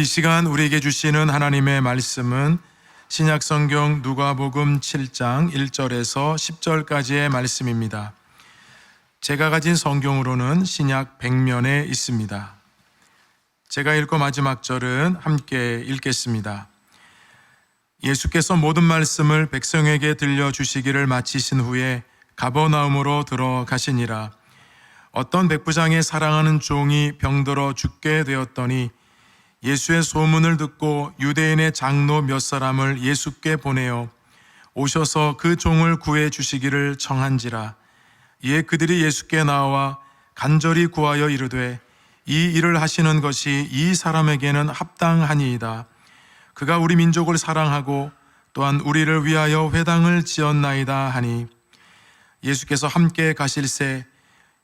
이 시간 우리에게 주시는 하나님의 말씀은 신약성경 누가복음 7장 1절에서 10절까지의 말씀입니다. 제가 가진 성경으로는 신약 100면에 있습니다. 제가 읽고 마지막 절은 함께 읽겠습니다. 예수께서 모든 말씀을 백성에게 들려주시기를 마치신 후에 가버나움으로 들어가시니라. 어떤 백부장의 사랑하는 종이 병들어 죽게 되었더니 예수의 소문을 듣고 유대인의 장로 몇 사람을 예수께 보내어 오셔서 그 종을 구해 주시기를 청한지라. 이에 그들이 예수께 나와 간절히 구하여 이르되 이 일을 하시는 것이 이 사람에게는 합당하니이다. 그가 우리 민족을 사랑하고 또한 우리를 위하여 회당을 지었나이다 하니 예수께서 함께 가실새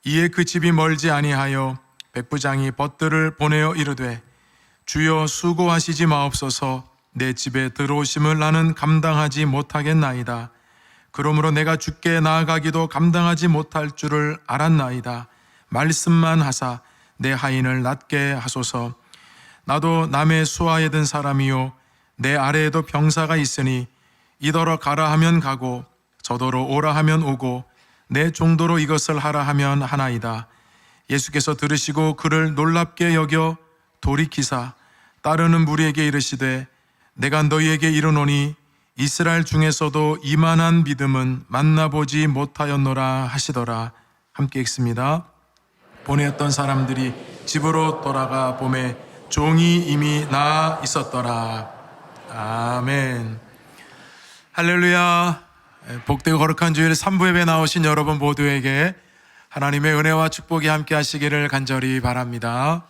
이에 그 집이 멀지 아니하여 백부장이 벗들을 보내어 이르되 주여 수고하시지 마옵소서. 내 집에 들어오심을 나는 감당하지 못하겠나이다. 그러므로 내가 주께 나아가기도 감당하지 못할 줄을 알았나이다. 말씀만 하사 내 하인을 낫게 하소서. 나도 남의 수하에 든 사람이요 내 아래에도 병사가 있으니 이더러 가라 하면 가고 저더러 오라 하면 오고 내 정도로 이것을 하라 하면 하나이다. 예수께서 들으시고 그를 놀랍게 여겨 돌이키사 따르는 무리에게 이르시되 내가 너희에게 이르노니 이스라엘 중에서도 이만한 믿음은 만나보지 못하였노라 하시더라. 함께 읽습니다. 보냈던 사람들이 집으로 돌아가 보매 종이 이미 나아 있었더라. 아멘. 할렐루야. 복되고 거룩한 주일 3부 예배 나오신 여러분 모두에게 하나님의 은혜와 축복이 함께 하시기를 간절히 바랍니다.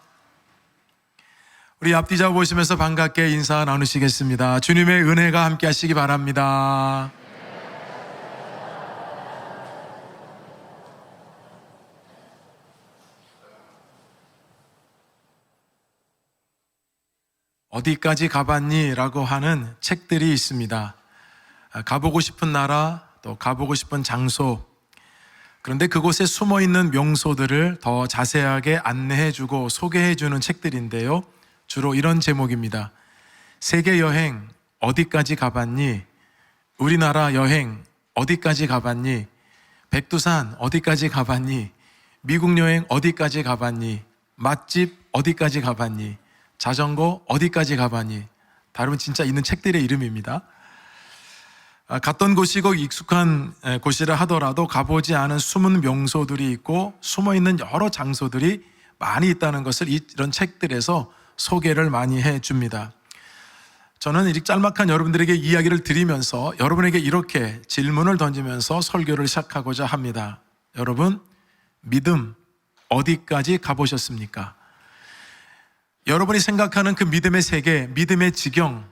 우리 앞뒤자 보시면서 반갑게 인사 나누시겠습니다. 주님의 은혜가 함께 하시기 바랍니다. 어디까지 가봤니? 라고 하는 책들이 있습니다. 가보고 싶은 나라, 또 가보고 싶은 장소, 그런데 그곳에 숨어있는 명소들을 더 자세하게 안내해주고 소개해주는 책들인데요. 주로 이런 제목입니다. 세계 여행 어디까지 가봤니? 우리나라 여행 어디까지 가봤니? 백두산 어디까지 가봤니? 미국 여행 어디까지 가봤니? 맛집 어디까지 가봤니? 자전거 어디까지 가봤니? 다르면 진짜 있는 책들의 이름입니다. 갔던 곳이고 익숙한 곳이라 하더라도 가보지 않은 숨은 명소들이 있고 숨어있는 여러 장소들이 많이 있다는 것을 이런 책들에서 소개를 많이 해줍니다. 저는 이 짤막한 여러분들에게 이야기를 드리면서 여러분에게 이렇게 질문을 던지면서 설교를 시작하고자 합니다. 여러분, 믿음 어디까지 가보셨습니까? 여러분이 생각하는 그 믿음의 세계, 믿음의 지경,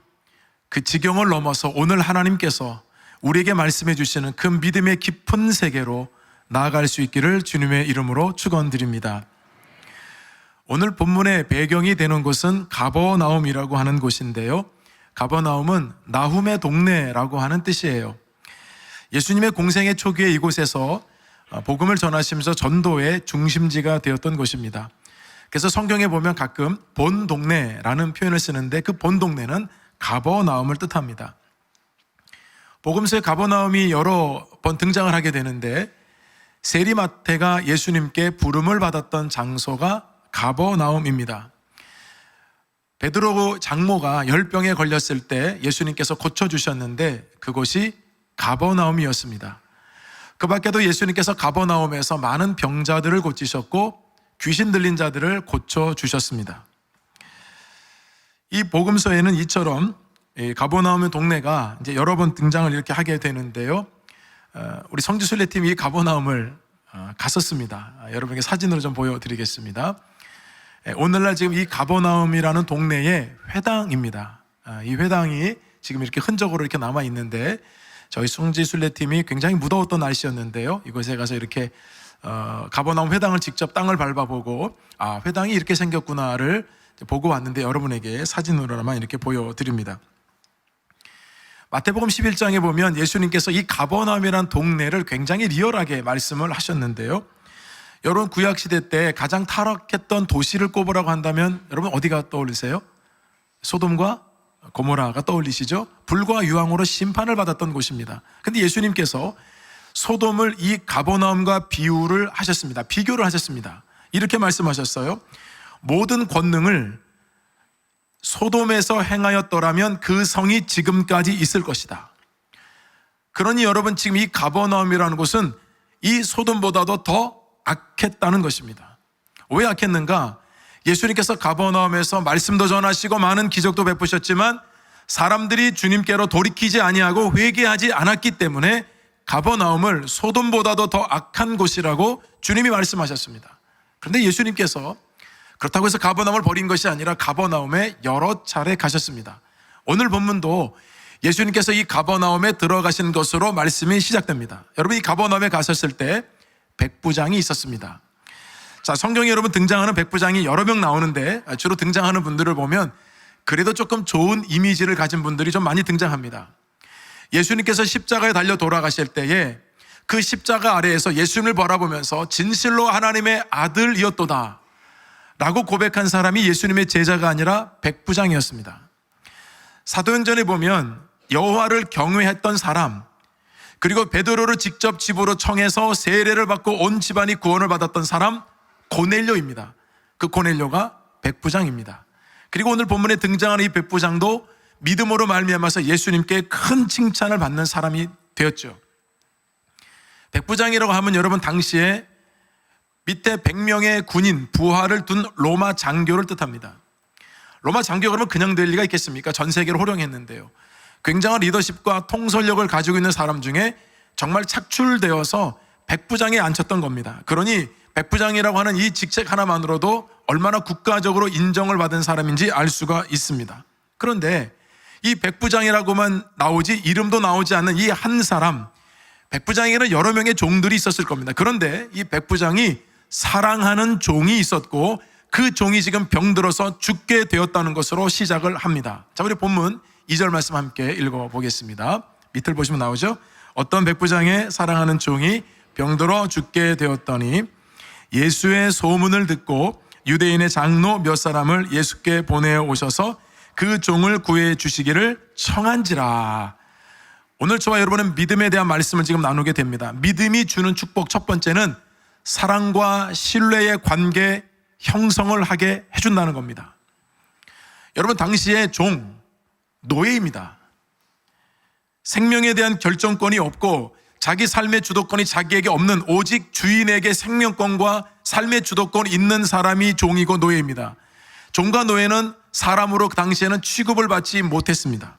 그 지경을 넘어서 오늘 하나님께서 우리에게 말씀해 주시는 그 믿음의 깊은 세계로 나아갈 수 있기를 주님의 이름으로 축원드립니다. 오늘 본문의 배경이 되는 곳은 가버나움이라고 하는 곳인데요. 가버나움은 나훔의 동네라고 하는 뜻이에요. 예수님의 공생의 초기에 이곳에서 복음을 전하시면서 전도의 중심지가 되었던 곳입니다. 그래서 성경에 보면 가끔 본 동네라는 표현을 쓰는데 그 본 동네는 가버나움을 뜻합니다. 복음서에 가버나움이 여러 번 등장을 하게 되는데 세리마태가 예수님께 부름을 받았던 장소가 가버나움입니다. 베드로 장모가 열병에 걸렸을 때 예수님께서 고쳐주셨는데 그곳이 가버나움이었습니다. 그 밖에도 예수님께서 가버나움에서 많은 병자들을 고치셨고 귀신 들린 자들을 고쳐주셨습니다. 이 복음서에는 이처럼 가버나움의 동네가 이제 여러 번 등장을 이렇게 하게 되는데요. 우리 성지순례팀이 이 가버나움을 갔었습니다. 여러분에게 사진으로 좀 보여드리겠습니다. 오늘날 지금 이 가버나움이라는 동네의 회당입니다. 이 회당이 지금 이렇게 흔적으로 이렇게 남아 있는데 저희 성지순례팀이 굉장히 무더웠던 날씨였는데요. 이곳에 가서 이렇게 가버나움 회당을 직접 땅을 밟아보고 회당이 이렇게 생겼구나를 보고 왔는데 여러분에게 사진으로만 이렇게 보여드립니다. 마태복음 11장에 보면 예수님께서 이 가버나움이라는 동네를 굉장히 리얼하게 말씀을 하셨는데요. 여러분 구약시대 때 가장 타락했던 도시를 꼽으라고 한다면 여러분 어디가 떠오르세요? 소돔과 고모라가 떠올리시죠? 불과 유황으로 심판을 받았던 곳입니다. 근데 예수님께서 소돔을 이 가버나움과 비교를 하셨습니다. 이렇게 말씀하셨어요. 모든 권능을 소돔에서 행하였더라면 그 성이 지금까지 있을 것이다. 그러니 여러분, 지금 이 가버나움이라는 곳은 이 소돔보다도 더 악했다는 것입니다. 왜 악했는가? 예수님께서 가버나움에서 말씀도 전하시고 많은 기적도 베푸셨지만 사람들이 주님께로 돌이키지 아니하고 회개하지 않았기 때문에 가버나움을 소돔보다도 더 악한 곳이라고 주님이 말씀하셨습니다. 그런데 예수님께서 그렇다고 해서 가버나움을 버린 것이 아니라 가버나움에 여러 차례 가셨습니다. 오늘 본문도 예수님께서 이 가버나움에 들어가신 것으로 말씀이 시작됩니다. 여러분, 이 가버나움에 가셨을 때 백부장이 있었습니다. 자, 성경에 여러분 등장하는 백부장이 여러 명 나오는데 주로 등장하는 분들을 보면 그래도 조금 좋은 이미지를 가진 분들이 좀 많이 등장합니다. 예수님께서 십자가에 달려 돌아가실 때에 그 십자가 아래에서 예수님을 바라보면서 진실로 하나님의 아들이었도다 라고 고백한 사람이 예수님의 제자가 아니라 백부장이었습니다. 사도행전에 보면 여호와를 경외했던 사람, 그리고 베드로를 직접 집으로 청해서 세례를 받고 온 집안이 구원을 받았던 사람, 고넬료입니다. 그 고넬료가 백부장입니다. 그리고 오늘 본문에 등장하는 이 백부장도 믿음으로 말미암아서 예수님께 큰 칭찬을 받는 사람이 되었죠. 백부장이라고 하면 여러분, 당시에 밑에 100명의 군인, 부하를 둔 로마 장교를 뜻합니다. 로마 장교가 그러면 그냥 될 리가 있겠습니까? 전 세계를 호령했는데요. 굉장한 리더십과 통솔력을 가지고 있는 사람 중에 정말 착출되어서 백부장에 앉혔던 겁니다. 그러니 백부장이라고 하는 이 직책 하나만으로도 얼마나 국가적으로 인정을 받은 사람인지 알 수가 있습니다. 그런데 이 백부장이라고만 나오지 이름도 나오지 않는 이 한 사람, 백부장에게는 여러 명의 종들이 있었을 겁니다. 그런데 이 백부장이 사랑하는 종이 있었고 그 종이 지금 병들어서 죽게 되었다는 것으로 시작을 합니다. 자, 우리 본문 2절 말씀 함께 읽어보겠습니다. 밑을 보시면 나오죠. 어떤 백부장의 사랑하는 종이 병들어 죽게 되었더니 예수의 소문을 듣고 유대인의 장로 몇 사람을 예수께 보내오셔서 그 종을 구해 주시기를 청한지라. 오늘 저와 여러분은 믿음에 대한 말씀을 지금 나누게 됩니다. 믿음이 주는 축복, 첫 번째는 사랑과 신뢰의 관계 형성을 하게 해준다는 겁니다. 여러분, 당시의 종, 노예입니다. 생명에 대한 결정권이 없고 자기 삶의 주도권이 자기에게 없는, 오직 주인에게 생명권과 삶의 주도권이 있는 사람이 종이고 노예입니다. 종과 노예는 사람으로 그 당시에는 취급을 받지 못했습니다.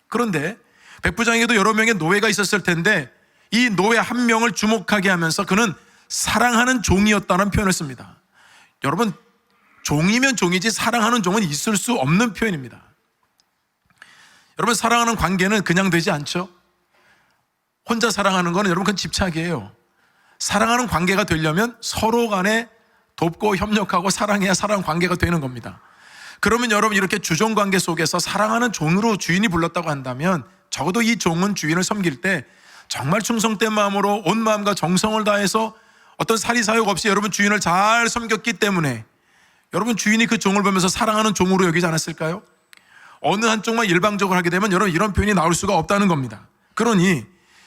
그런데 백부장에게도 여러 명의 노예가 있었을 텐데 이 노예 한 명을 주목하게 하면서 그는 사랑하는 종이었다는 표현을 씁니다. 여러분, 종이면 종이지 사랑하는 종은 있을 수 없는 표현입니다. 여러분, 사랑하는 관계는 그냥 되지 않죠? 혼자 사랑하는 거는 여러분, 그건 집착이에요. 사랑하는 관계가 되려면 서로 간에 돕고 협력하고 사랑해야 사랑 관계가 되는 겁니다. 그러면 여러분, 이렇게 주종 관계 속에서 사랑하는 종으로 주인이 불렀다고 한다면 적어도 이 종은 주인을 섬길 때 정말 충성된 마음으로 온 마음과 정성을 다해서 어떤 사리사욕 없이 여러분 주인을 잘 섬겼기 때문에 여러분 주인이 그 종을 보면서 사랑하는 종으로 여기지 않았을까요? 어느 한쪽만 일방적으로 하게 되면 여러분 이런 표현이 나올 수가 없다는 겁니다. 그러니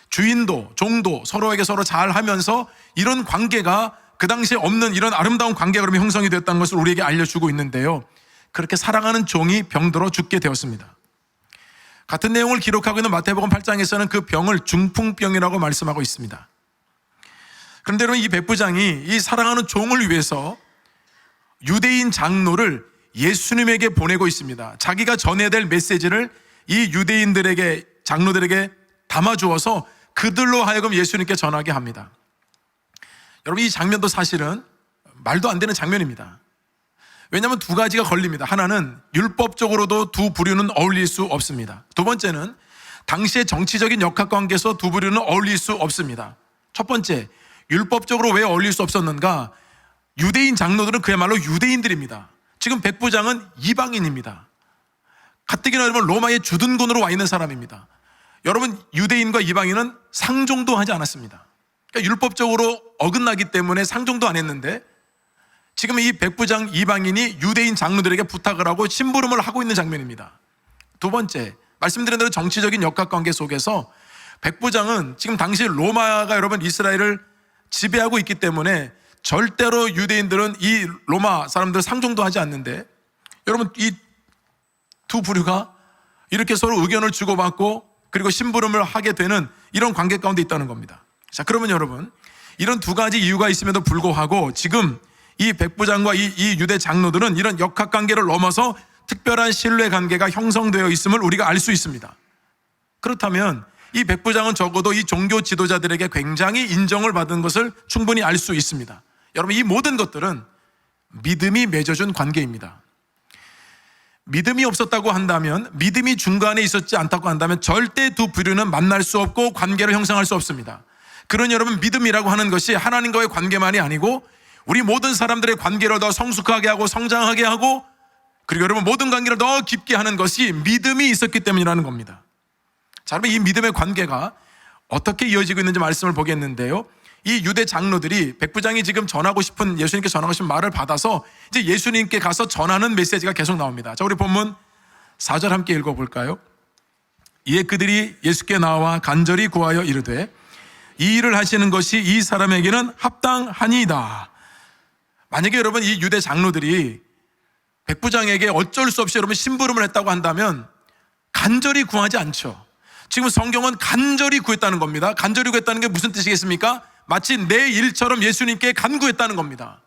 주인도 종도 서로에게 서로 잘 하면서 이런 관계가 그 당시에 없는 이런 아름다운 관계가 그러면 형성이 되었다는 것을 우리에게 알려주고 있는데요. 그렇게 사랑하는 종이 병들어 죽게 되었습니다. 같은 내용을 기록하고 있는 마태복음 8장에서는 그 병을 중풍병이라고 말씀하고 있습니다. 그런데 여러분, 이 백부장이 이 사랑하는 종을 위해서 유대인 장로를 예수님에게 보내고 있습니다. 자기가 전해야 될 메시지를 이 유대인들에게, 장로들에게 담아주어서 그들로 하여금 예수님께 전하게 합니다. 여러분, 이 장면도 사실은 말도 안 되는 장면입니다. 왜냐하면 두 가지가 걸립니다. 하나는 율법적으로도 두 부류는 어울릴 수 없습니다. 두 번째는 당시의 정치적인 역학관계에서 두 부류는 어울릴 수 없습니다. 첫 번째, 율법적으로 왜 어울릴 수 없었는가? 유대인 장로들은 그야말로 유대인들입니다. 지금 백부장은 이방인입니다. 가뜩이나 여러분 로마의 주둔군으로 와 있는 사람입니다. 여러분, 유대인과 이방인은 상종도 하지 않았습니다. 그러니까 율법적으로 어긋나기 때문에 상종도 안 했는데 지금 이 백부장 이방인이 유대인 장로들에게 부탁을 하고 심부름을 하고 있는 장면입니다. 두 번째, 말씀드린 대로 정치적인 역학관계 속에서 백부장은 지금 당시 로마가 여러분 이스라엘을 지배하고 있기 때문에 절대로 유대인들은 이 로마 사람들 상종도 하지 않는데, 여러분 이 두 부류가 이렇게 서로 의견을 주고받고 그리고 심부름을 하게 되는 이런 관계 가운데 있다는 겁니다. 자, 그러면 여러분, 이런 두 가지 이유가 있음에도 불구하고 지금 이 백부장과 이 유대 장로들은 이런 역학관계를 넘어서 특별한 신뢰 관계가 형성되어 있음을 우리가 알 수 있습니다. 그렇다면 이 백부장은 적어도 이 종교 지도자들에게 굉장히 인정을 받은 것을 충분히 알 수 있습니다. 여러분, 이 모든 것들은 믿음이 맺어준 관계입니다. 믿음이 없었다고 한다면, 믿음이 중간에 있었지 않다고 한다면 절대 두 부류는 만날 수 없고 관계를 형성할 수 없습니다. 그러니 여러분, 믿음이라고 하는 것이 하나님과의 관계만이 아니고 우리 모든 사람들의 관계를 더 성숙하게 하고 성장하게 하고, 그리고 여러분 모든 관계를 더 깊게 하는 것이 믿음이 있었기 때문이라는 겁니다. 자, 여러분, 이 믿음의 관계가 어떻게 이어지고 있는지 말씀을 보겠는데요, 이 유대 장로들이 백부장이 지금 전하고 싶은, 예수님께 전하고 싶은 말을 받아서 이제 예수님께 가서 전하는 메시지가 계속 나옵니다. 자, 우리 본문 4절 함께 읽어볼까요? 이에 그들이 예수께 나와 간절히 구하여 이르되 이 일을 하시는 것이 이 사람에게는 합당하니이다. 만약에 여러분 이 유대 장로들이 백부장에게 어쩔 수 없이 여러분 심부름을 했다고 한다면 간절히 구하지 않죠. 지금 성경은 간절히 구했다는 겁니다. 간절히 구했다는 게 무슨 뜻이겠습니까? 마치 내 일처럼 예수님께 간구했다는 겁니다.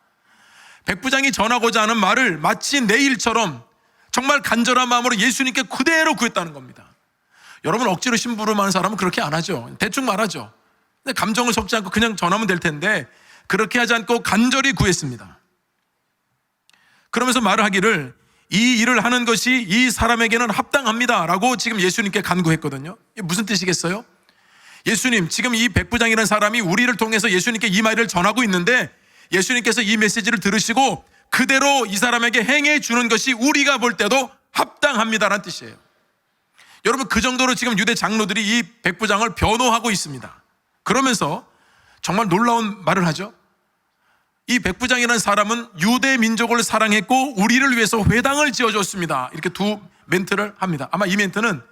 백부장이 전하고자 하는 말을 마치 내 일처럼 정말 간절한 마음으로 예수님께 그대로 구했다는 겁니다. 여러분, 억지로 심부름하는 사람은 그렇게 안 하죠. 대충 말하죠. 근데 감정을 섞지 않고 그냥 전하면 될 텐데 그렇게 하지 않고 간절히 구했습니다. 그러면서 말을 하기를 이 일을 하는 것이 이 사람에게는 합당합니다 라고 지금 예수님께 간구했거든요. 이게 무슨 뜻이겠어요? 예수님, 지금 이 백부장이라는 사람이 우리를 통해서 예수님께 이 말을 전하고 있는데 예수님께서 이 메시지를 들으시고 그대로 이 사람에게 행해 주는 것이 우리가 볼 때도 합당합니다라는 뜻이에요. 여러분, 그 정도로 지금 유대 장로들이 이 백부장을 변호하고 있습니다. 그러면서 정말 놀라운 말을 하죠. 이 백부장이라는 사람은 유대 민족을 사랑했고 우리를 위해서 회당을 지어줬습니다. 이렇게 두 멘트를 합니다. 아마 이 멘트는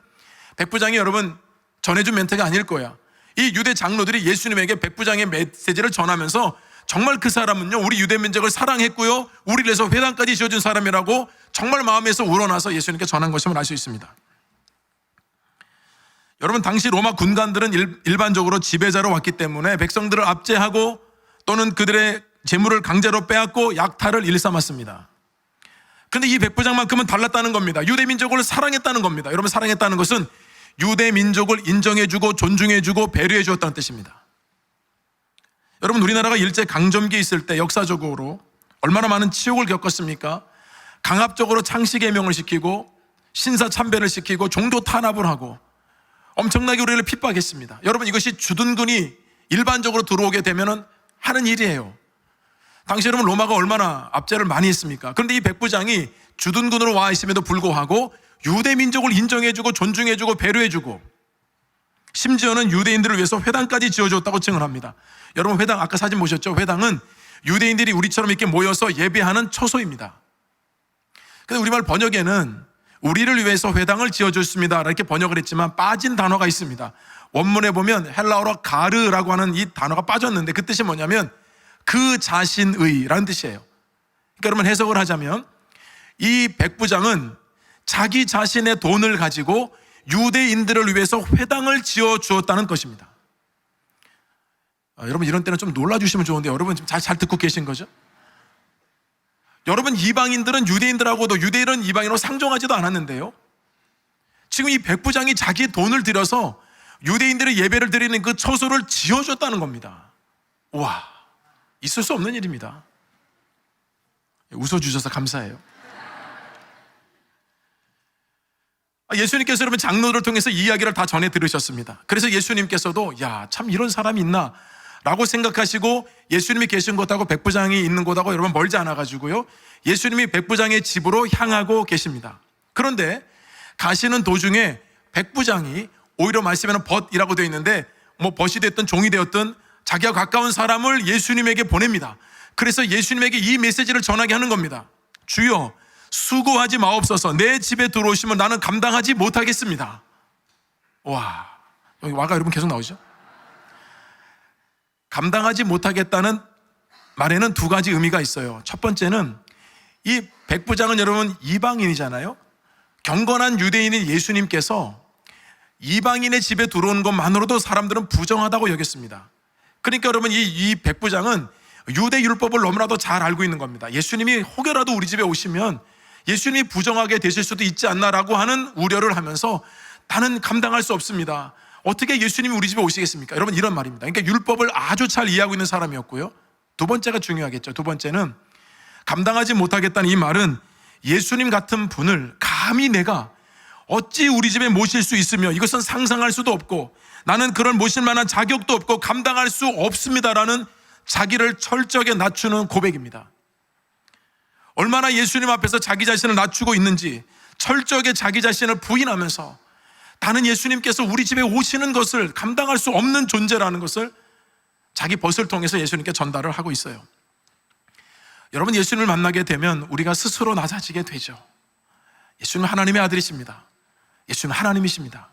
백부장이 여러분 전해준 멘트가 아닐 거야. 이 유대 장로들이 예수님에게 백부장의 메시지를 전하면서 정말 그 사람은요 우리 유대 민족을 사랑했고요 우리를 위해서 회당까지 지어준 사람이라고 정말 마음에서 우러나서 예수님께 전한 것임을 알 수 있습니다. 여러분, 당시 로마 군관들은 일반적으로 지배자로 왔기 때문에 백성들을 압제하고 또는 그들의 재물을 강제로 빼앗고 약탈을 일삼았습니다. 그런데 이 백부장만큼은 달랐다는 겁니다. 유대 민족을 사랑했다는 겁니다. 여러분, 사랑했다는 것은 유대 민족을 인정해주고 존중해주고 배려해 주었다는 뜻입니다. 여러분, 우리나라가 일제강점기에 있을 때 역사적으로 얼마나 많은 치욕을 겪었습니까? 강압적으로 창씨개명을 시키고 신사참배를 시키고 종교 탄압을 하고 엄청나게 우리를 핍박했습니다. 여러분, 이것이 주둔군이 일반적으로 들어오게 되면 하는 일이에요. 당시 여러분 로마가 얼마나 압제를 많이 했습니까? 그런데 이 백부장이 주둔군으로 와 있음에도 불구하고 유대 민족을 인정해주고 존중해주고 배려해주고 심지어는 유대인들을 위해서 회당까지 지어줬다고 증언 합니다. 여러분, 회당 아까 사진 보셨죠? 회당은 유대인들이 우리처럼 이렇게 모여서 예배하는 처소입니다. 근데 우리말 번역에는 우리를 위해서 회당을 지어줬습니다 이렇게 번역을 했지만 빠진 단어가 있습니다. 원문에 보면 헬라어로 가르라고 하는 이 단어가 빠졌는데 그 뜻이 뭐냐면 그 자신의 라는 뜻이에요. 그러니까 여러분, 해석을 하자면 이 백부장은 자기 자신의 돈을 가지고 유대인들을 위해서 회당을 지어 주었다는 것입니다. 여러분, 이런 때는 좀 놀라주시면 좋은데 여러분 지금 잘 듣고 계신 거죠? 여러분, 이방인들은 유대인들하고도 유대인은 이방인으로 상종하지도 않았는데요, 지금 이 백부장이 자기 돈을 들여서 유대인들의 예배를 드리는 그 처소를 지어줬다는 겁니다. 와, 있을 수 없는 일입니다. 웃어주셔서 감사해요. 예수님께서 여러분 장로들을 통해서 이 이야기를 다 전해 들으셨습니다. 그래서 예수님께서도 야, 참 이런 사람이 있나 라고 생각하시고 예수님이 계신 곳하고 백부장이 있는 곳하고 여러분 멀지 않아가지고요 예수님이 백부장의 집으로 향하고 계십니다. 그런데 가시는 도중에 백부장이 오히려 말씀에는 벗이라고 되어 있는데 뭐 벗이 됐든 종이 되었든 자기와 가까운 사람을 예수님에게 보냅니다. 그래서 예수님에게 이 메시지를 전하게 하는 겁니다. 주여, 수고하지 마옵소서. 내 집에 들어오시면 나는 감당하지 못하겠습니다. 와, 여기 와가 여러분 계속 나오죠? 감당하지 못하겠다는 말에는 두 가지 의미가 있어요. 첫 번째는 이 백부장은 여러분 이방인이잖아요. 경건한 유대인인 예수님께서 이방인의 집에 들어오는 것만으로도 사람들은 부정하다고 여겼습니다. 그러니까 여러분 이 백부장은 유대 율법을 너무나도 잘 알고 있는 겁니다. 예수님이 혹여라도 우리 집에 오시면 예수님이 부정하게 되실 수도 있지 않나라고 하는 우려를 하면서 나는 감당할 수 없습니다. 어떻게 예수님이 우리 집에 오시겠습니까? 여러분 이런 말입니다. 그러니까 율법을 아주 잘 이해하고 있는 사람이었고요. 두 번째가 중요하겠죠. 두 번째는 감당하지 못하겠다는 이 말은 예수님 같은 분을 감히 내가 어찌 우리 집에 모실 수 있으며 이것은 상상할 수도 없고 나는 그걸 모실 만한 자격도 없고 감당할 수 없습니다라는 자기를 철저하게 낮추는 고백입니다. 얼마나 예수님 앞에서 자기 자신을 낮추고 있는지 철저하게 자기 자신을 부인하면서 나는 예수님께서 우리 집에 오시는 것을 감당할 수 없는 존재라는 것을 자기 벗을 통해서 예수님께 전달을 하고 있어요. 여러분 예수님을 만나게 되면 우리가 스스로 낮아지게 되죠. 예수님은 하나님의 아들이십니다. 예수님은 하나님이십니다.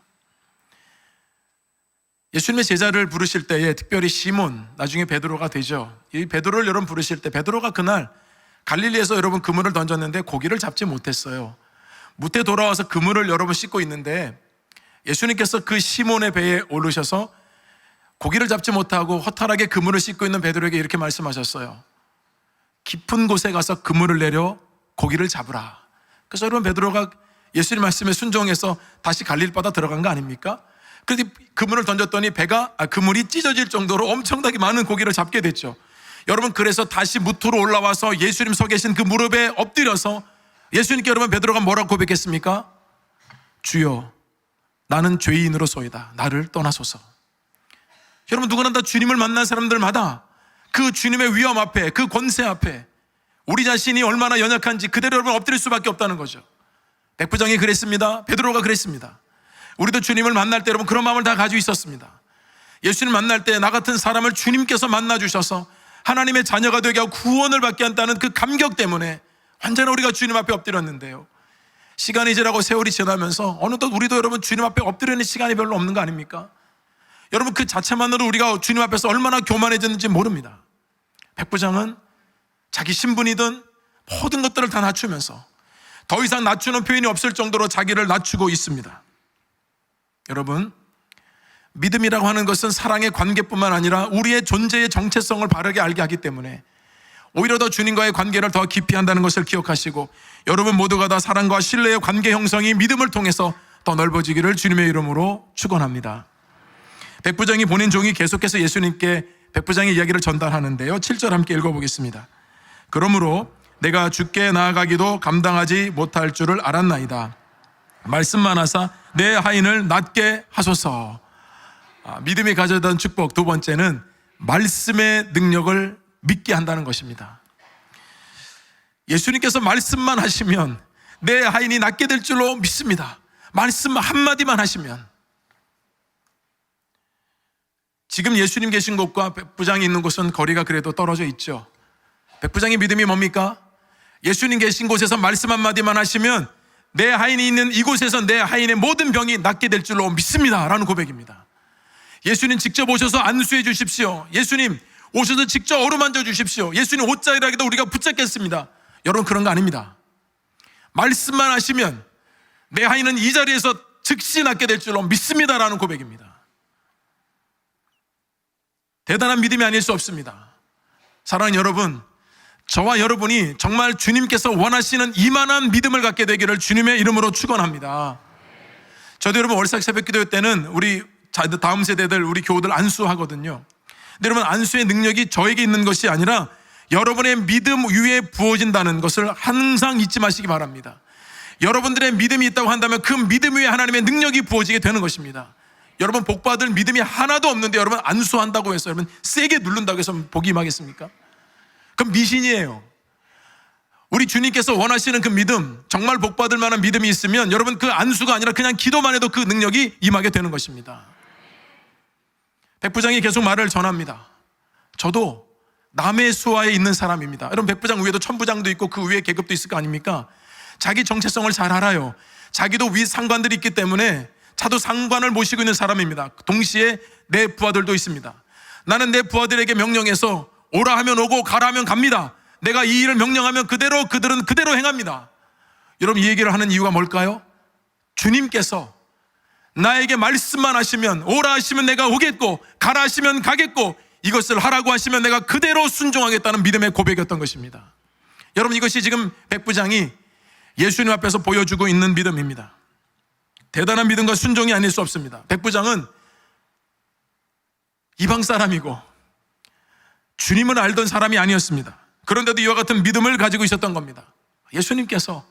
예수님의 제자를 부르실 때에 특별히 시몬, 나중에 베드로가 되죠. 이 베드로를 여러분 부르실 때 베드로가 그날 갈릴리에서 여러분 그물을 던졌는데 고기를 잡지 못했어요. 무태 돌아와서 그물을 여러분 씻고 있는데 예수님께서 그 시몬의 배에 오르셔서 고기를 잡지 못하고 허탈하게 그물을 씻고 있는 베드로에게 이렇게 말씀하셨어요. 깊은 곳에 가서 그물을 내려 고기를 잡으라. 그래서 여러분 베드로가 예수님 말씀에 순종해서 다시 갈릴리 바다 들어간 거 아닙니까? 그래서 그물을 던졌더니 그물이 찢어질 정도로 엄청나게 많은 고기를 잡게 됐죠. 여러분 그래서 다시 무토로 올라와서 예수님 서 계신 그 무릎에 엎드려서 예수님께 여러분 베드로가 뭐라고 고백했습니까? 주여, 나는 죄인으로소이다. 나를 떠나소서. 여러분 누구나 다 주님을 만난 사람들마다 그 주님의 위엄 앞에, 그 권세 앞에 우리 자신이 얼마나 연약한지 그대로 여러분 엎드릴 수밖에 없다는 거죠. 백부장이 그랬습니다. 베드로가 그랬습니다. 우리도 주님을 만날 때 여러분 그런 마음을 다 가지고 있었습니다. 예수님 만날 때 나 같은 사람을 주님께서 만나주셔서 하나님의 자녀가 되게 하고 구원을 받게 한다는 그 감격 때문에 언제나 우리가 주님 앞에 엎드렸는데요. 시간이 지나고 세월이 지나면서 어느덧 우리도 여러분 주님 앞에 엎드리는 시간이 별로 없는 거 아닙니까? 여러분 그 자체만으로 우리가 주님 앞에서 얼마나 교만해졌는지 모릅니다. 백부장은 자기 신분이든 모든 것들을 다 낮추면서 더 이상 낮추는 표현이 없을 정도로 자기를 낮추고 있습니다. 여러분 믿음이라고 하는 것은 사랑의 관계뿐만 아니라 우리의 존재의 정체성을 바르게 알게 하기 때문에 오히려 더 주님과의 관계를 더 깊이 한다는 것을 기억하시고 여러분 모두가 다 사랑과 신뢰의 관계 형성이 믿음을 통해서 더 넓어지기를 주님의 이름으로 축원합니다. 백부장이 보낸 종이 계속해서 예수님께 백부장의 이야기를 전달하는데요. 7절 함께 읽어보겠습니다. 그러므로 내가 주께 나아가기도 감당하지 못할 줄을 알았나이다. 말씀만 하사 내 하인을 낫게 하소서. 믿음이 가져다는 축복 두 번째는 말씀의 능력을 믿게 한다는 것입니다. 예수님께서 말씀만 하시면 내 하인이 낫게 될 줄로 믿습니다. 말씀 한마디만 하시면. 지금 예수님 계신 곳과 백부장이 있는 곳은 거리가 그래도 떨어져 있죠. 백부장의 믿음이 뭡니까? 예수님 계신 곳에서 말씀 한마디만 하시면 내 하인이 있는 이곳에서 내 하인의 모든 병이 낫게 될 줄로 믿습니다 라는 고백입니다. 예수님 직접 오셔서 안수해 주십시오. 예수님 오셔서 직접 어루만져 주십시오. 예수님 옷자락에다 우리가 붙잡겠습니다. 여러분 그런 거 아닙니다. 말씀만 하시면 내 하인은 이 자리에서 즉시 낫게 될 줄로 믿습니다 라는 고백입니다. 대단한 믿음이 아닐 수 없습니다. 사랑하는 여러분, 저와 여러분이 정말 주님께서 원하시는 이만한 믿음을 갖게 되기를 주님의 이름으로 축원합니다. 저도 여러분 월삭 새벽기도 때는 우리 다음 세대들 우리 교우들 안수하거든요. 근데 여러분 안수의 능력이 저에게 있는 것이 아니라 여러분의 믿음 위에 부어진다는 것을 항상 잊지 마시기 바랍니다. 여러분들의 믿음이 있다고 한다면 그 믿음 위에 하나님의 능력이 부어지게 되는 것입니다. 여러분 복받을 믿음이 하나도 없는데 여러분 안수한다고 해서 여러분 세게 누른다고 해서 복이 임하겠습니까? 그럼 미신이에요. 우리 주님께서 원하시는 그 믿음, 정말 복받을 만한 믿음이 있으면 여러분 그 안수가 아니라 그냥 기도만 해도 그 능력이 임하게 되는 것입니다. 백부장이 계속 말을 전합니다. 저도 남의 수하에 있는 사람입니다. 여러분, 백부장 위에도 천부장도 있고 그 위에 계급도 있을 거 아닙니까? 자기 정체성을 잘 알아요. 자기도 위 상관들이 있기 때문에 자도 상관을 모시고 있는 사람입니다. 동시에 내 부하들도 있습니다. 나는 내 부하들에게 명령해서 오라 하면 오고 가라 하면 갑니다. 내가 이 일을 명령하면 그들은 그대로 행합니다. 여러분, 이 얘기를 하는 이유가 뭘까요? 주님께서 나에게 말씀만 하시면, 오라 하시면 내가 오겠고 가라 하시면 가겠고 이것을 하라고 하시면 내가 그대로 순종하겠다는 믿음의 고백이었던 것입니다. 여러분, 이것이 지금 백부장이 예수님 앞에서 보여주고 있는 믿음입니다. 대단한 믿음과 순종이 아닐 수 없습니다. 백부장은 이방 사람이고 주님을 알던 사람이 아니었습니다. 그런데도 이와 같은 믿음을 가지고 있었던 겁니다. 예수님께서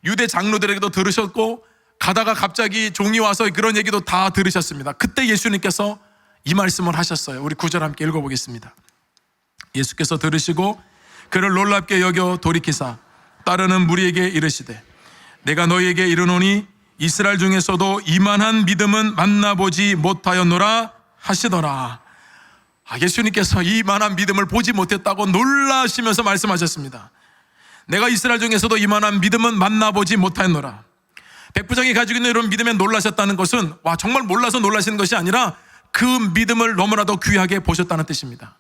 유대 장로들에게도 들으셨고 가다가 갑자기 종이 와서 그런 얘기도 다 들으셨습니다. 그때 예수님께서 이 말씀을 하셨어요. 우리 9절 함께 읽어보겠습니다. 예수께서 들으시고 그를 놀랍게 여겨 돌이키사 따르는 무리에게 이르시되 내가 너희에게 이르노니 이스라엘 중에서도 이만한 믿음은 만나보지 못하였노라 하시더라. 예수님께서 이만한 믿음을 보지 못했다고 놀라시면서 말씀하셨습니다. 내가 이스라엘 중에서도 이만한 믿음은 만나보지 못하였노라. 백부장이 가지고 있는 이런 믿음에 놀라셨다는 것은 정말 몰라서 놀라시는 것이 아니라 그 믿음을 너무나도 귀하게 보셨다는 뜻입니다.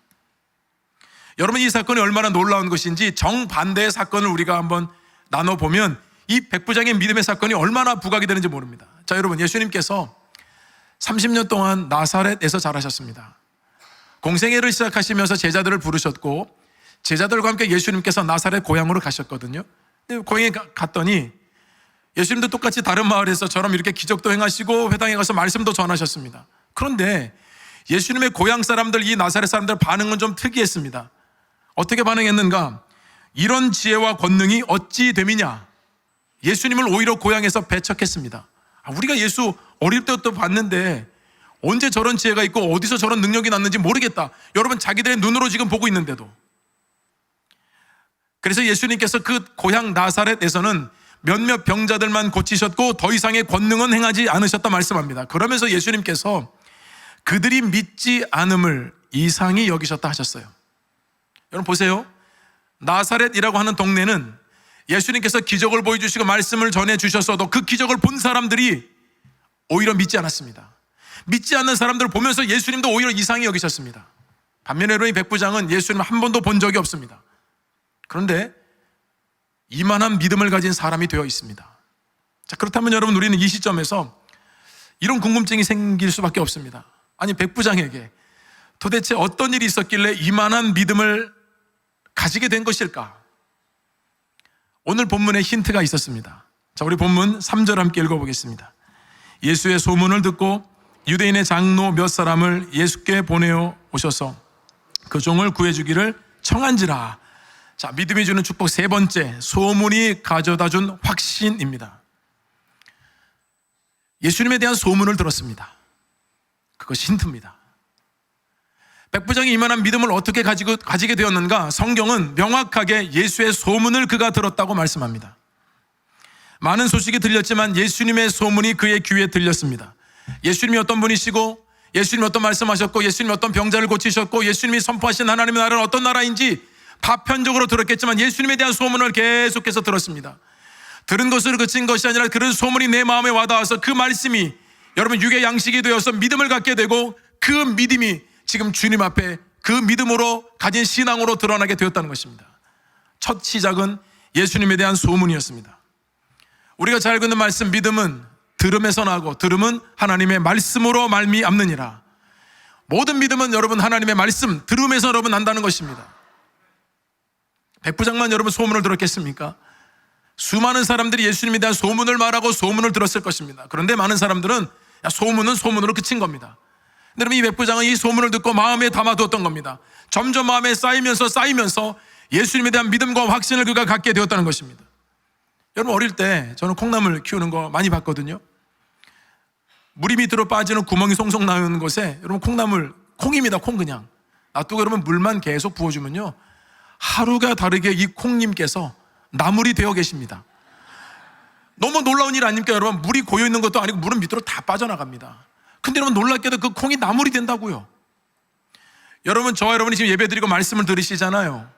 여러분, 이 사건이 얼마나 놀라운 것인지 정반대의 사건을 우리가 한번 나눠보면 이 백부장의 믿음의 사건이 얼마나 부각이 되는지 모릅니다. 자, 여러분, 예수님께서 30년 동안 나사렛에서 자라셨습니다. 공생애를 시작하시면서 제자들을 부르셨고 제자들과 함께 예수님께서 나사렛 고향으로 가셨거든요. 근데 고향에 갔더니 예수님도 똑같이 다른 마을에서 저럼 이렇게 기적도 행하시고 회당에 가서 말씀도 전하셨습니다. 그런데 예수님의 고향 사람들, 이 나사렛 사람들 반응은 좀 특이했습니다. 어떻게 반응했는가? 이런 지혜와 권능이 어찌 됨이냐? 예수님을 오히려 고향에서 배척했습니다. 우리가 예수 어릴 때부터 봤는데 언제 저런 지혜가 있고 어디서 저런 능력이 났는지 모르겠다. 여러분, 자기들의 눈으로 지금 보고 있는데도. 그래서 예수님께서 그 고향 나사렛에서는 몇몇 병자들만 고치셨고 더 이상의 권능은 행하지 않으셨다 말씀합니다. 그러면서 예수님께서 그들이 믿지 않음을 이상히 여기셨다 하셨어요. 여러분 보세요. 나사렛이라고 하는 동네는 예수님께서 기적을 보여주시고 말씀을 전해주셨어도 그 기적을 본 사람들이 오히려 믿지 않았습니다. 믿지 않는 사람들을 보면서 예수님도 오히려 이상히 여기셨습니다. 반면에 이 백부장은 예수님을 한 번도 본 적이 없습니다. 그런데 이만한 믿음을 가진 사람이 되어 있습니다. 자, 그렇다면 여러분, 우리는 이 시점에서 이런 궁금증이 생길 수밖에 없습니다. 아니, 백부장에게 도대체 어떤 일이 있었길래 이만한 믿음을 가지게 된 것일까? 오늘 본문에 힌트가 있었습니다. 자, 우리 본문 3절 함께 읽어보겠습니다. 예수의 소문을 듣고 유대인의 장로 몇 사람을 예수께 보내어 오셔서 그 종을 구해주기를 청한지라. 자, 믿음이 주는 축복 세 번째, 소문이 가져다 준 확신입니다. 예수님에 대한 소문을 들었습니다. 그것이 힌트입니다. 백부장이 이만한 믿음을 어떻게 가지게 되었는가? 성경은 명확하게 예수의 소문을 그가 들었다고 말씀합니다. 많은 소식이 들렸지만 예수님의 소문이 그의 귀에 들렸습니다. 예수님이 어떤 분이시고, 예수님이 어떤 말씀하셨고, 예수님이 어떤 병자를 고치셨고, 예수님이 선포하신 하나님의 나라는 어떤 나라인지 파편적으로 들었겠지만 예수님에 대한 소문을 계속해서 들었습니다. 들은 것으로 그친 것이 아니라 그런 소문이 내 마음에 와닿아서 그 말씀이 여러분 육의 양식이 되어서 믿음을 갖게 되고 그 믿음이 지금 주님 앞에 그 믿음으로 가진 신앙으로 드러나게 되었다는 것입니다. 첫 시작은 예수님에 대한 소문이었습니다. 우리가 잘 듣는 말씀, 믿음은 들음에서 나고 들음은 하나님의 말씀으로 말미암느니라. 모든 믿음은 여러분 하나님의 말씀, 들음에서 여러분 난다는 것입니다. 백부장만 여러분 소문을 들었겠습니까? 수많은 사람들이 예수님에 대한 소문을 말하고 소문을 들었을 것입니다. 그런데 많은 사람들은 소문은 소문으로 그친 겁니다. 근데 여러분, 이 백부장은 이 소문을 듣고 마음에 담아두었던 겁니다. 점점 마음에 쌓이면서 예수님에 대한 믿음과 확신을 그가 갖게 되었다는 것입니다. 여러분, 어릴 때 저는 콩나물 키우는 거 많이 봤거든요. 물이 밑으로 빠지는 구멍이 송송 나오는 곳에 여러분 콩나물, 콩입니다. 콩 그냥 놔두고 그러면 물만 계속 부어주면요, 하루가 다르게 이 콩님께서 나물이 되어 계십니다. 너무 놀라운 일 아닙니까? 여러분, 물이 고여있는 것도 아니고 물은 밑으로 다 빠져나갑니다. 근데 여러분, 놀랍게도 그 콩이 나물이 된다고요. 여러분, 저와 여러분이 지금 예배드리고 말씀을 들으시잖아요.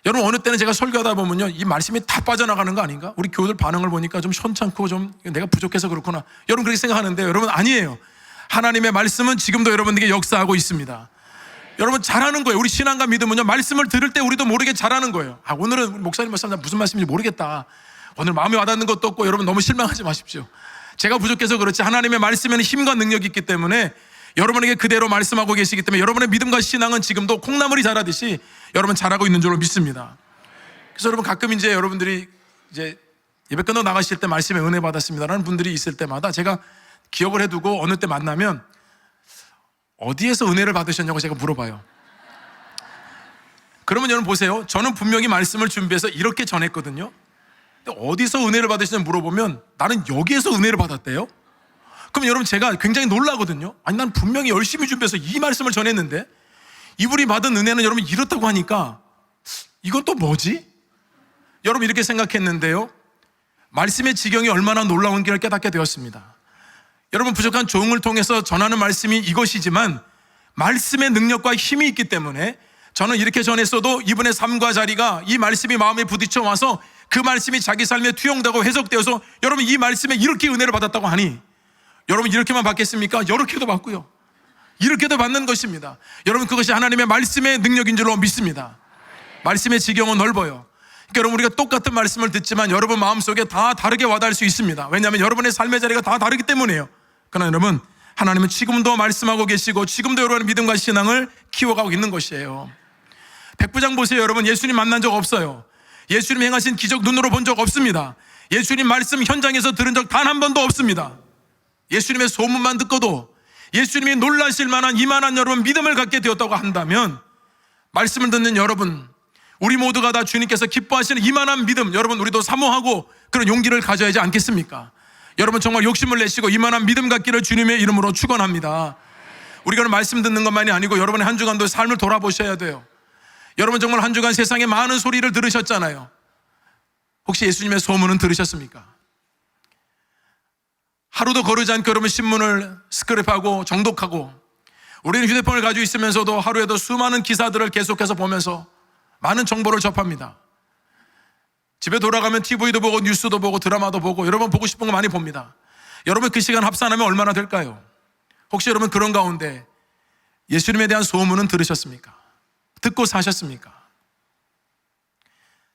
여러분, 어느 때는 제가 설교하다 보면요, 이 말씀이 다 빠져나가는 거 아닌가? 우리 교우들 반응을 보니까 좀 시원찮고 좀 내가 부족해서 그렇구나. 여러분 그렇게 생각하는데, 여러분 아니에요. 하나님의 말씀은 지금도 여러분에게 역사하고 있습니다. 여러분 잘하는 거예요. 우리 신앙과 믿음은요, 말씀을 들을 때 우리도 모르게 잘하는 거예요. 오늘은 목사님 말씀 무슨 말씀인지 모르겠다, 오늘 마음에 와닿는 것도 없고, 여러분 너무 실망하지 마십시오. 제가 부족해서 그렇지 하나님의 말씀에는 힘과 능력이 있기 때문에 여러분에게 그대로 말씀하고 계시기 때문에 여러분의 믿음과 신앙은 지금도 콩나물이 자라듯이 여러분 잘하고 있는 줄로 믿습니다. 그래서 여러분 가끔 이제 여러분들이 이제 예배 끝나고 나가실 때 말씀에 은혜 받았습니다라는 분들이 있을 때마다 제가 기억을 해두고 어느 때 만나면 어디에서 은혜를 받으셨냐고 제가 물어봐요. 그러면 여러분 보세요. 저는 분명히 말씀을 준비해서 이렇게 전했거든요. 근데 어디서 은혜를 받으시냐고 물어보면 나는 여기에서 은혜를 받았대요. 그럼 여러분 제가 굉장히 놀라거든요. 아니 난 분명히 열심히 준비해서 이 말씀을 전했는데 이분이 받은 은혜는 여러분 이렇다고 하니까 이건 또 뭐지? 여러분 이렇게 생각했는데요, 말씀의 지경이 얼마나 놀라운지를 깨닫게 되었습니다. 여러분 부족한 종을 통해서 전하는 말씀이 이것이지만 말씀의 능력과 힘이 있기 때문에 저는 이렇게 전했어도 이분의 삶과 자리가 이 말씀이 마음에 부딪혀 와서 그 말씀이 자기 삶에 투영되고 해석되어서 여러분 이 말씀에 이렇게 은혜를 받았다고 하니 여러분 이렇게만 받겠습니까? 이렇게도 받고요, 이렇게도 받는 것입니다. 여러분 그것이 하나님의 말씀의 능력인 줄로 믿습니다. 말씀의 지경은 넓어요. 그러니까 여러분 우리가 똑같은 말씀을 듣지만 여러분 마음속에 다 다르게 와닿을 수 있습니다. 왜냐하면 여러분의 삶의 자리가 다 다르기 때문이에요. 그러나 여러분 하나님은 지금도 말씀하고 계시고 지금도 여러분의 믿음과 신앙을 키워가고 있는 것이에요. 백부장 보세요. 여러분 예수님 만난 적 없어요. 예수님 행하신 기적 눈으로 본 적 없습니다. 예수님 말씀 현장에서 들은 적 단 한 번도 없습니다. 예수님의 소문만 듣고도 예수님이 놀라실 만한 이만한 여러분 믿음을 갖게 되었다고 한다면 말씀을 듣는 여러분, 우리 모두가 다 주님께서 기뻐하시는 이만한 믿음, 여러분 우리도 사모하고 그런 용기를 가져야 하지 않겠습니까? 여러분 정말 욕심을 내시고 이만한 믿음 갖기를 주님의 이름으로 축원합니다. 우리가 말씀 듣는 것만이 아니고 여러분의 한 주간도 삶을 돌아보셔야 돼요. 여러분 정말 한 주간 세상에 많은 소리를 들으셨잖아요. 혹시 예수님의 소문은 들으셨습니까? 하루도 거르지 않고 여러분 신문을 스크랩하고 정독하고, 우리는 휴대폰을 가지고 있으면서도 하루에도 수많은 기사들을 계속해서 보면서 많은 정보를 접합니다. 집에 돌아가면 TV도 보고 뉴스도 보고 드라마도 보고 여러분 보고 싶은 거 많이 봅니다. 여러분 그 시간 합산하면 얼마나 될까요? 혹시 여러분 그런 가운데 예수님에 대한 소문은 들으셨습니까? 듣고 사셨습니까?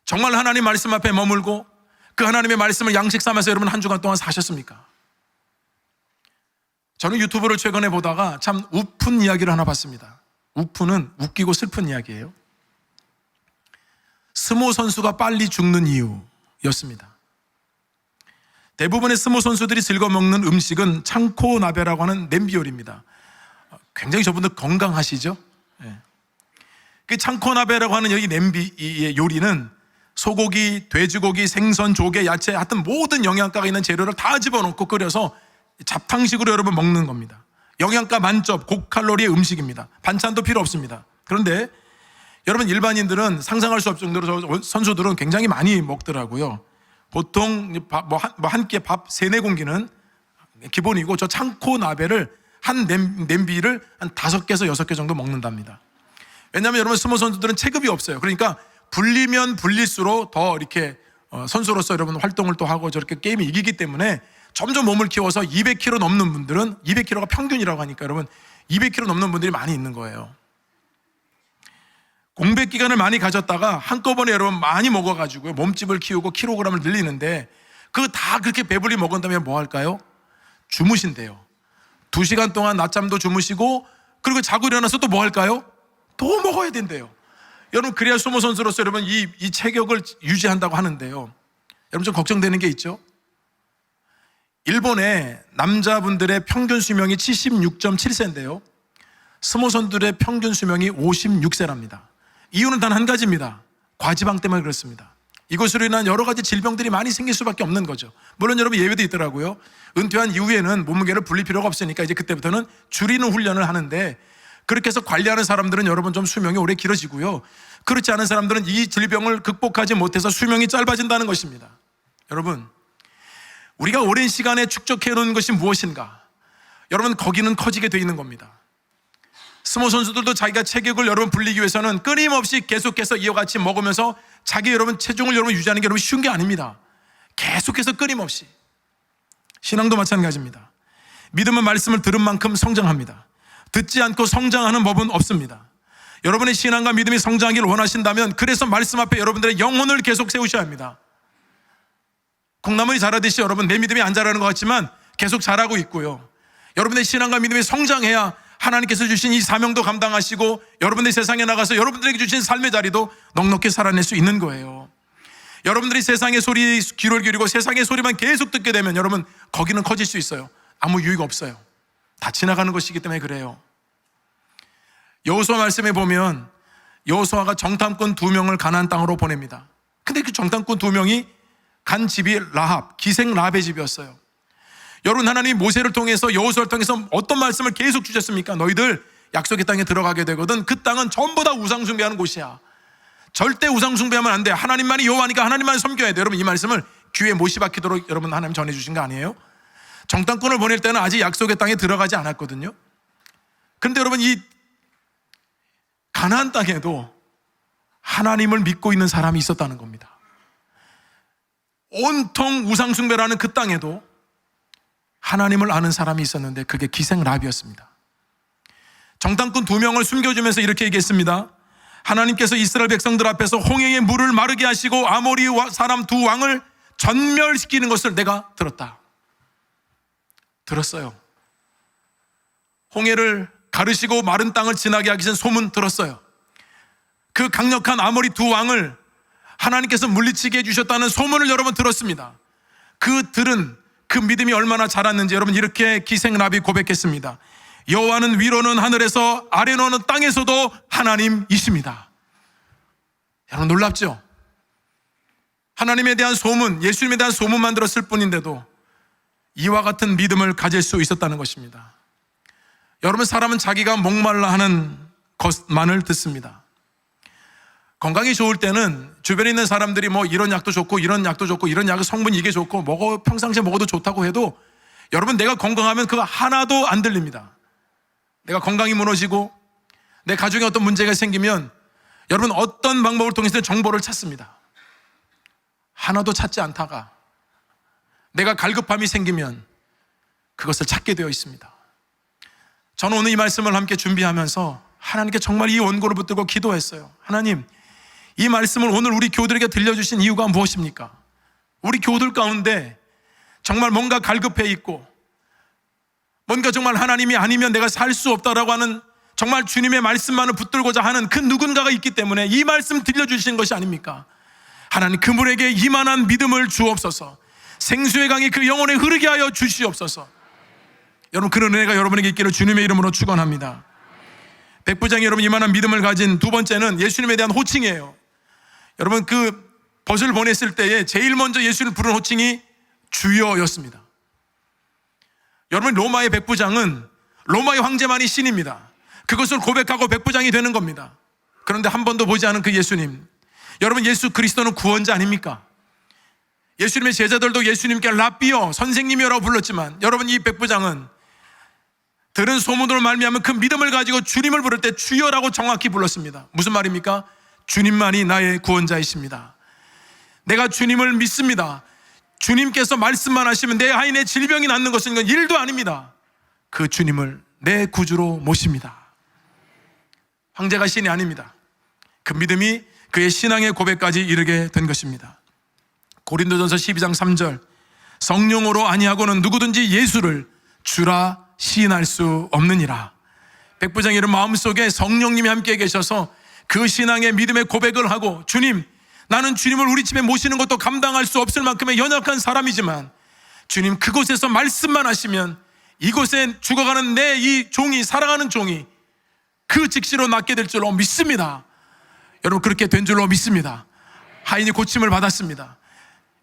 정말 하나님 말씀 앞에 머물고 그 하나님의 말씀을 양식 삼아서 여러분 한 주간 동안 사셨습니까? 저는 유튜브를 최근에 보다가 참 우픈 이야기를 하나 봤습니다. 우픈은 웃기고 슬픈 이야기예요. 스모 선수가 빨리 죽는 이유였습니다. 대부분의 스모 선수들이 즐겨 먹는 음식은 창코나베라고 하는 냄비 요리입니다. 굉장히 저분들 건강하시죠? 네. 그 창코나베라고 하는 여기 냄비 요리는 소고기, 돼지고기, 생선, 조개, 야채, 하여튼 모든 영양가가 있는 재료를 다 집어넣고 끓여서 잡탕식으로 여러분 먹는 겁니다. 영양가 만점, 고칼로리의 음식입니다. 반찬도 필요 없습니다. 그런데 여러분 일반인들은 상상할 수 없을 정도로 저 선수들은 굉장히 많이 먹더라고요. 보통 한 끼에 밥 3-4공기는 기본이고 저 창코나베를 한 냄비를 한 5개에서 6개 정도 먹는답니다. 왜냐하면 여러분 스모 선수들은 체급이 없어요. 그러니까 불리면 불릴수록 더 이렇게 선수로서 여러분 활동을 또 하고 저렇게 게임이 이기기 때문에 점점 몸을 키워서 200kg 넘는 분들은, 200kg가 평균이라고 하니까 여러분 200kg 넘는 분들이 많이 있는 거예요. 공백 기간을 많이 가졌다가 한꺼번에 여러분 많이 먹어가지고 몸집을 키우고 킬로그램을 늘리는데 그거 다 그렇게 배불리 먹은 다음에 뭐 할까요? 주무신대요. 2시간 동안 낮잠도 주무시고 그리고 자고 일어나서 또 뭐 할까요? 또 먹어야 된대요. 여러분 그래야 수모 선수로서 여러분 이 체격을 유지한다고 하는데요. 여러분 좀 걱정되는 게 있죠? 일본의 남자분들의 평균 수명이 76.7세인데요. 스모 선수들의 평균 수명이 56세랍니다. 이유는 단 한 가지입니다. 과지방 때문에 그렇습니다. 이것으로 인한 여러 가지 질병들이 많이 생길 수밖에 없는 거죠. 물론 여러분 예외도 있더라고요. 은퇴한 이후에는 몸무게를 불릴 필요가 없으니까 이제 그때부터는 줄이는 훈련을 하는데, 그렇게 해서 관리하는 사람들은 여러분 좀 수명이 오래 길어지고요. 그렇지 않은 사람들은 이 질병을 극복하지 못해서 수명이 짧아진다는 것입니다. 여러분 우리가 오랜 시간에 축적해 놓은 것이 무엇인가? 여러분 거기는 커지게 돼 있는 겁니다. 스모 선수들도 자기가 체격을 여러분 불리기 위해서는 끊임없이 계속해서 이와 같이 먹으면서 자기 여러분 체중을 여러분 유지하는 게 여러분 쉬운 게 아닙니다. 계속해서 끊임없이. 신앙도 마찬가지입니다. 믿음은 말씀을 들은 만큼 성장합니다. 듣지 않고 성장하는 법은 없습니다. 여러분의 신앙과 믿음이 성장하기를 원하신다면 그래서 말씀 앞에 여러분들의 영혼을 계속 세우셔야 합니다. 콩나물이 자라듯이 여러분 내 믿음이 안 자라는 것 같지만 계속 자라고 있고요. 여러분의 신앙과 믿음이 성장해야 하나님께서 주신 이 사명도 감당하시고 여러분들이 세상에 나가서 여러분들에게 주신 삶의 자리도 넉넉히 살아낼 수 있는 거예요. 여러분들이 세상의 소리에 귀를 기울이고 세상의 소리만 계속 듣게 되면 여러분 거기는 커질 수 있어요. 아무 유익 없어요. 다 지나가는 것이기 때문에 그래요. 여호수아 말씀에 보면 여호수아가 정탐꾼 2명을 가나안 땅으로 보냅니다. 근데 그 정탐꾼 2명이 간 집이 라합, 기생 라합의 집이었어요. 여러분 하나님이 모세를 통해서 여호수아를 통해서 어떤 말씀을 계속 주셨습니까? 너희들 약속의 땅에 들어가게 되거든 그 땅은 전부 다 우상 숭배하는 곳이야. 절대 우상 숭배하면 안 돼. 하나님만이 여호와니까 하나님만 섬겨야 돼. 여러분 이 말씀을 귀에 못이 박히도록 여러분 하나님 전해주신 거 아니에요? 정탐꾼을 보낼 때는 아직 약속의 땅에 들어가지 않았거든요. 그런데 여러분 이 가나안 땅에도 하나님을 믿고 있는 사람이 있었다는 겁니다. 온통 우상 숭배라는 그 땅에도 하나님을 아는 사람이 있었는데 그게 기생 라합이었습니다. 정탐꾼 2명을 숨겨주면서 이렇게 얘기했습니다. 하나님께서 이스라엘 백성들 앞에서 홍해의 물을 마르게 하시고 아모리 사람 2왕을 전멸시키는 것을 내가 들었다. 들었어요. 홍해를 가르시고 마른 땅을 지나게 하기 전 소문 들었어요. 그 강력한 아모리 2왕을 하나님께서 물리치게 해주셨다는 소문을 여러분 들었습니다. 그 들은 그 믿음이 얼마나 자랐는지 여러분 이렇게 기생 라합이 고백했습니다. 여호와는 위로는 하늘에서 아래로는 땅에서도 하나님이십니다. 여러분 놀랍죠? 하나님에 대한 소문, 예수님에 대한 소문만 들었을 뿐인데도 이와 같은 믿음을 가질 수 있었다는 것입니다. 여러분 사람은 자기가 목말라 하는 것만을 듣습니다. 건강이 좋을 때는 주변에 있는 사람들이 뭐 이런 약도 좋고 이런 약도 좋고 이런 약의 성분이 이게 좋고 평상시에 먹어도 좋다고 해도 여러분 내가 건강하면 그거 하나도 안 들립니다. 내가 건강이 무너지고 내 가족에 어떤 문제가 생기면 여러분 어떤 방법을 통해서 정보를 찾습니다. 하나도 찾지 않다가 내가 갈급함이 생기면 그것을 찾게 되어 있습니다. 저는 오늘 이 말씀을 함께 준비하면서 하나님께 정말 이 원고를 붙들고 기도했어요. 하나님, 이 말씀을 오늘 우리 교우들에게 들려주신 이유가 무엇입니까? 우리 교우들 가운데 정말 뭔가 갈급해 있고 뭔가 정말 하나님이 아니면 내가 살 수 없다라고 하는 정말 주님의 말씀만을 붙들고자 하는 그 누군가가 있기 때문에 이 말씀 들려주신 것이 아닙니까? 하나님 그분에게 이만한 믿음을 주옵소서. 생수의 강이 그 영혼에 흐르게 하여 주시옵소서. 여러분 그런 은혜가 여러분에게 있기를 주님의 이름으로 축원합니다. 백부장이 여러분 이만한 믿음을 가진 두 번째는 예수님에 대한 호칭이에요. 여러분 그 벗을 보냈을 때에 제일 먼저 예수를 부른 호칭이 주여였습니다. 여러분 로마의 백부장은 로마의 황제만이 신입니다. 그것을 고백하고 백부장이 되는 겁니다. 그런데 한 번도 보지 않은 그 예수님, 여러분 예수 그리스도는 구원자 아닙니까? 예수님의 제자들도 예수님께 라비어 선생님이라고 불렀지만 여러분 이 백부장은 들은 소문으로 말미암은 그 믿음을 가지고 주님을 부를 때 주여라고 정확히 불렀습니다. 무슨 말입니까? 주님만이 나의 구원자이십니다. 내가 주님을 믿습니다. 주님께서 말씀만 하시면 내 아인의 질병이 낫는 것은 이건 일도 아닙니다. 그 주님을 내 구주로 모십니다. 황제가 신이 아닙니다. 그 믿음이 그의 신앙의 고백까지 이르게 된 것입니다. 고린도전서 12장 3절 성령으로 아니하고는 누구든지 예수를 주라 시인할 수 없느니라. 백부장이 이런 마음속에 성령님이 함께 계셔서 그 신앙의 믿음의 고백을 하고 주님, 나는 주님을 우리 집에 모시는 것도 감당할 수 없을 만큼의 연약한 사람이지만 주님 그곳에서 말씀만 하시면 이곳에 죽어가는 내 이 종이, 살아가는 종이 그 즉시로 낫게 될 줄로 믿습니다. 여러분 그렇게 된 줄로 믿습니다. 하인이 고침을 받았습니다.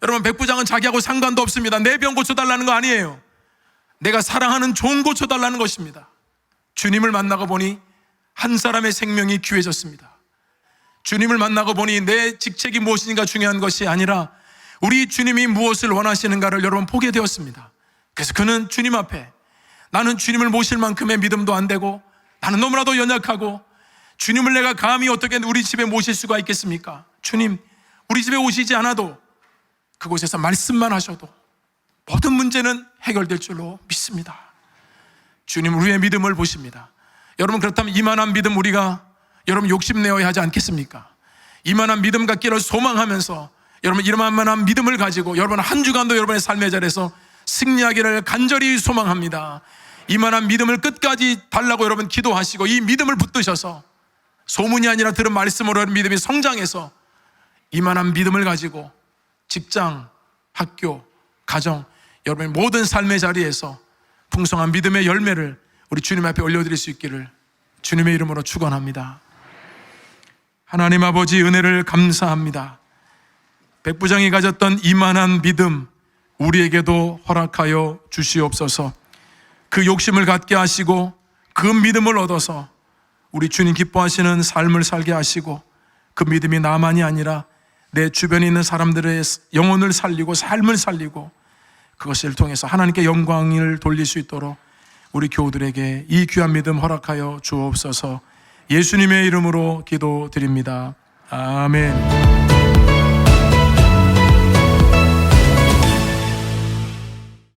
여러분 백부장은 자기하고 상관도 없습니다. 내 병 고쳐달라는 거 아니에요. 내가 사랑하는 종 고쳐달라는 것입니다. 주님을 만나고 보니 한 사람의 생명이 귀해졌습니다. 주님을 만나고 보니 내 직책이 무엇인가 중요한 것이 아니라 우리 주님이 무엇을 원하시는가를 여러분 보게 되었습니다. 그래서 그는 주님 앞에 나는 주님을 모실 만큼의 믿음도 안 되고 나는 너무나도 연약하고 주님을 내가 감히 어떻게 우리 집에 모실 수가 있겠습니까? 주님, 우리 집에 오시지 않아도 그곳에서 말씀만 하셔도 모든 문제는 해결될 줄로 믿습니다. 주님, 우리의 믿음을 보십니다. 여러분, 그렇다면 이만한 믿음 우리가 여러분 욕심내어야 하지 않겠습니까? 이만한 믿음 갖기를 소망하면서 여러분 이만한 믿음을 가지고 여러분 한 주간도 여러분의 삶의 자리에서 승리하기를 간절히 소망합니다. 이만한 믿음을 끝까지 달라고 여러분 기도하시고 이 믿음을 붙드셔서 소문이 아니라 들은 말씀으로 믿음이 성장해서 이만한 믿음을 가지고 직장, 학교, 가정, 여러분의 모든 삶의 자리에서 풍성한 믿음의 열매를 우리 주님 앞에 올려드릴 수 있기를 주님의 이름으로 축원합니다. 하나님 아버지, 은혜를 감사합니다. 백부장이 가졌던 이만한 믿음 우리에게도 허락하여 주시옵소서. 그 욕심을 갖게 하시고 그 믿음을 얻어서 우리 주님 기뻐하시는 삶을 살게 하시고 그 믿음이 나만이 아니라 내 주변에 있는 사람들의 영혼을 살리고 삶을 살리고 그것을 통해서 하나님께 영광을 돌릴 수 있도록 우리 교우들에게 이 귀한 믿음 허락하여 주옵소서. 예수님의 이름으로 기도드립니다. 아멘.